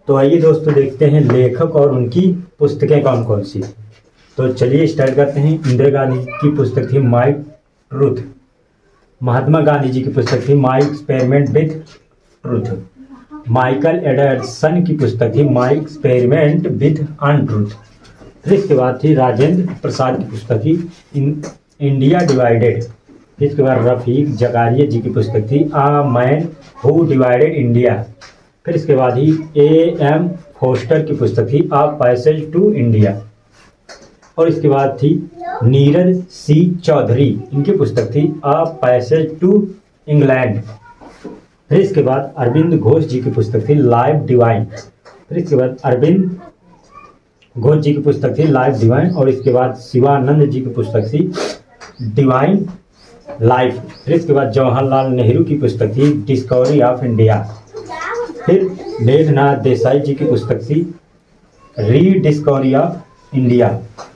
तो आइए दोस्तों देखते हैं लेखक और उनकी पुस्तकें कौन कौन सी। तो चलिए स्टार्ट करते हैं। इंदिरा गांधी की पुस्तक थी माई ट्रूथ। महात्मा गांधी जी की पुस्तक थी my experiment with truth. Michael Anderson की पुस्तक थी माई एक्सपेरिमेंट विथ अनट्रूथ। फिर इसके बाद थी राजेंद्र प्रसाद की पुस्तक थी इंडिया डिवाइडेड। फिर इसके बाद रफीक जकारिया जी की पुस्तक थी आ मैन हु डिवाइडेड इंडिया। फिर इसके बाद ही A.M. फोस्टर की पुस्तक थी आ पैसेज टू इंडिया। और इसके बाद थी नीरज सी चौधरी, इनकी पुस्तक थी आ पैसेज टू इंग्लैंड। फिर इसके बाद अरविंद घोष जी की पुस्तक थी लाइफ डिवाइन। फिर इसके बाद अरविंद घोष जी की पुस्तक थी लाइफ डिवाइन। और इसके बाद शिवानंद जी की पुस्तक थी डिवाइन लाइफ। फिर इसके बाद जवाहरलाल नेहरू की पुस्तक थी डिस्कवरी ऑफ इंडिया। फिर मेघनाथ देसाई जी की पुस्तक थी रीडिस्कवरी ऑफ इंडिया।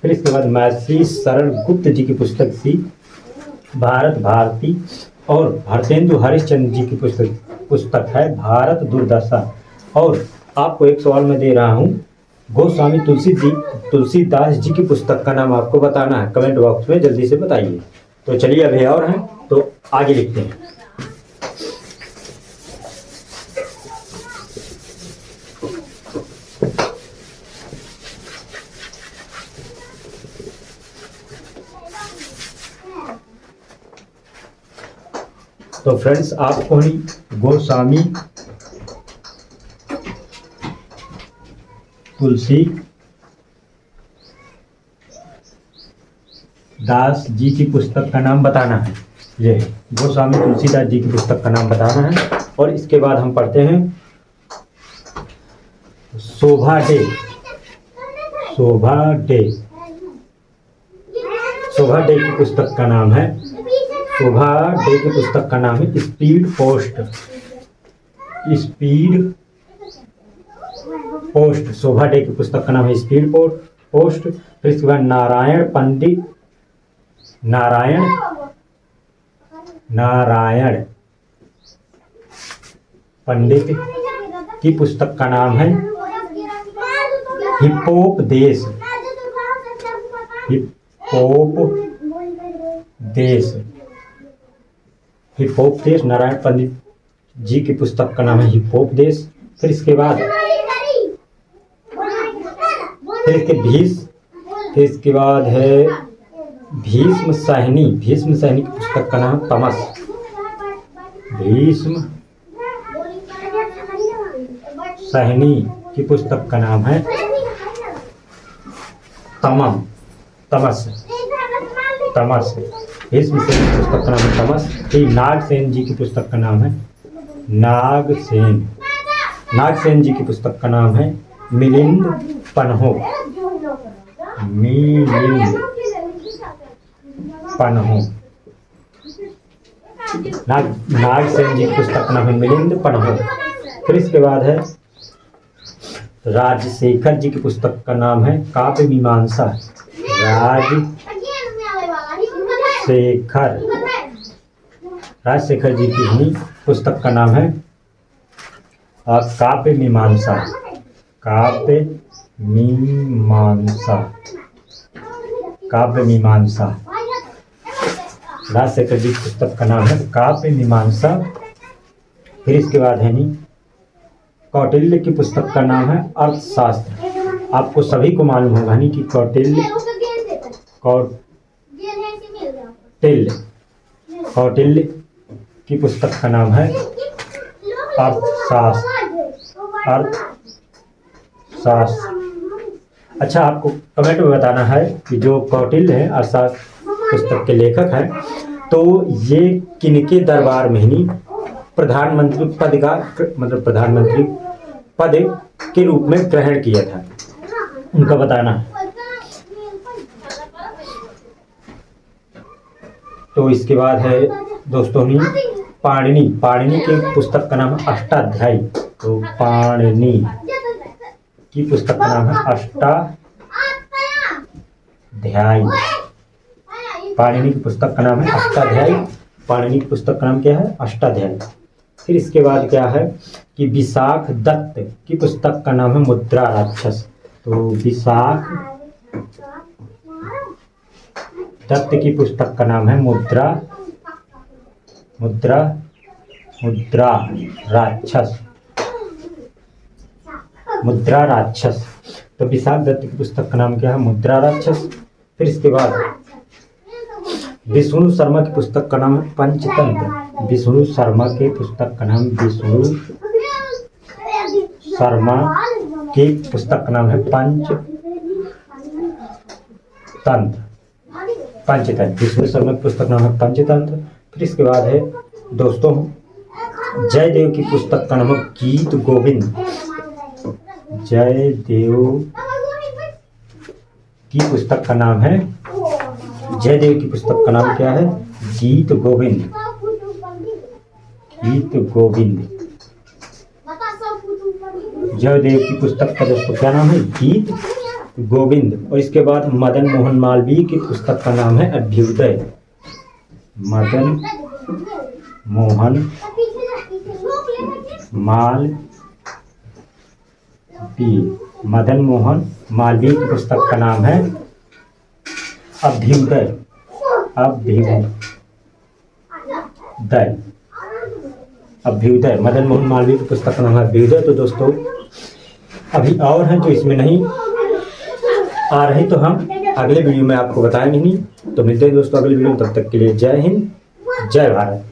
फिर इसके बाद महर्षि शरण गुप्त जी की पुस्तक थी भारत भारती। और भारतेंदु हरिश्चंद्र जी की पुस्तक है भारत दुर्दशा। और आपको एक सवाल मैं दे रहा हूँ, गोस्वामी तुलसीदास जी की पुस्तक का नाम आपको बताना है। कमेंट बॉक्स में जल्दी से बताइए। तो चलिए अभी और हैं तो आगे लिखते हैं। तो फ्रेंड्स आपको ही गोस्वामी तुलसी दास जी की पुस्तक का नाम बताना है। ये गोस्वामी तुलसीदास जी की पुस्तक का नाम बताना है। और इसके बाद हम पढ़ते हैं शोभा डे। शोभा डे की पुस्तक का नाम है स्पीड पोस्ट। शोभा डे की पुस्तक का नाम है स्पीड पोस्ट। फिर इसके बाद नारायण पंडित की पुस्तक का नाम है हिप्पोपदेश। नारायण पंडित जी की पुस्तक का नाम है हिप्पोपदेश। फिर इसके बाद है भीष्म सहनी की पुस्तक का नाम तमस। भीष्म सहनी की पुस्तक का नाम है तमस। भीष्म सेन की पुस्तक का नाम है तमस। फिर नागसेन जी की पुस्तक का नाम है नागसेन जी की पुस्तक का नाम है मिलिंद पन्हो। नागसेन जी की पुस्तक का नाम है मिलिंद पन्हो। फिर इसके बाद है राजशेखर जी की पुस्तक का नाम है काव्य मीमांसा। राजशेखर जी की ही पुस्तक का नाम है काव्य मीमांसा। राजशेखर जी की पुस्तक का नाम है काव्य मीमांसा। फिर इसके बाद है कौटिल्य की पुस्तक का नाम है अर्थशास्त्र। आपको सभी को मालूम होगा नहीं कि कौटिल्य की पुस्तक का नाम है अर्थशास्त्र। अच्छा, आपको कमेंट में बताना है कि जो कौटिल्य है अर्थशास्त्र पुस्तक के लेखक हैं, तो ये किनके दरबार में ही प्रधानमंत्री पद के रूप में ग्रहण किया था, उनका बताना है। तो इसके बाद है दोस्तों पाणिनि की पुस्तक का नाम है अष्टाध्यायी। तो पाणिनि की पुस्तक का नाम है अष्टाध्यायी। पाणिनि की पुस्तक का नाम है अष्टाध्यायी। पाणिनि की पुस्तक का नाम क्या है? अष्टाध्यायी। फिर इसके बाद क्या है कि विशाख दत्त की पुस्तक का नाम है मुद्रा राक्षस। तो विशाख दत्त की पुस्तक का नाम है मुद्रा राक्षस। मुद्रा राक्षस। तो विशाख दत्त की पुस्तक का नाम क्या है? मुद्रा राक्षस। फिर इसके बाद विष्णु शर्मा की पुस्तक का नाम है पंचतंत्र। विष्णु शर्मा की पुस्तक का नाम विष्णु शर्मा की पुस्तक का नाम है पंचतंत्र। विष्णु शर्मा की पुस्तक का नाम है पंचतंत्र। फिर इसके बाद है दोस्तों जयदेव की पुस्तक का नाम है गीत गोविंद। जयदेव की पुस्तक का नाम है, जयदेव की पुस्तक का नाम क्या है? गीत गोविंद। गीत गोविंद। जयदेव की पुस्तक का दोस्तों क्या नाम है? गीत गोविंद। और इसके बाद मदन मोहन मालवीय की पुस्तक का नाम है अभ्युदय। मदन मोहन मालवीय की पुस्तक का नाम है अभ्युदय। अभ्युदय। मदन मोहन मालवीय की पुस्तक का नाम है अभ्युदय। तो दोस्तों अभी और हैं जो इसमें नहीं आ रही, तो हम अगले वीडियो में आपको बताएंगे नहीं। तो मिलते हैं दोस्तों अगले वीडियो में, तब तक के लिए जय हिंद जय भारत।